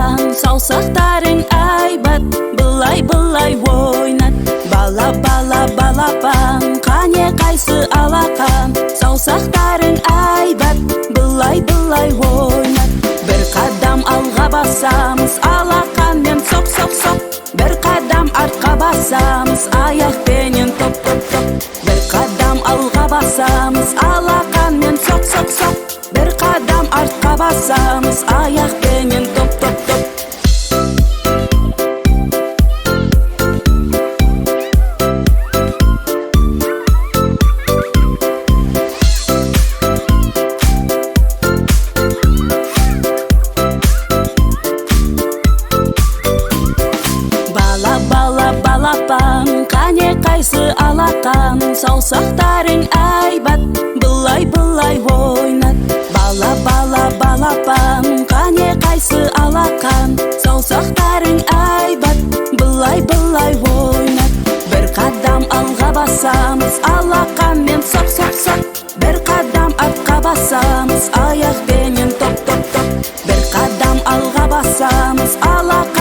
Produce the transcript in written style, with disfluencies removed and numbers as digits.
балапан, саусақтарың айбат, былай-былай ойнат. Бала-бала балапан, қане қайсы алақан, саусақтарың айбат, былай-былай ойнат. Бір қадам алға басамыз, алақанмен соқ-соқ-соқ. Бір қадам артқа басамыз, аяқпенен топ-топ-топ. Бір қадам алға басамыз, алақанмен соқ-соқ-соқ. Бір қадам артқа басамыз, аяқпенен топ-топ-топ. Бала-бала балапан, қане қайсы алақан, саусақтарың айбат, былай-былай ойнат. Бала-бала балапан, қане қайсы алақан, саусақтарың айбат, былай-былай ойнат.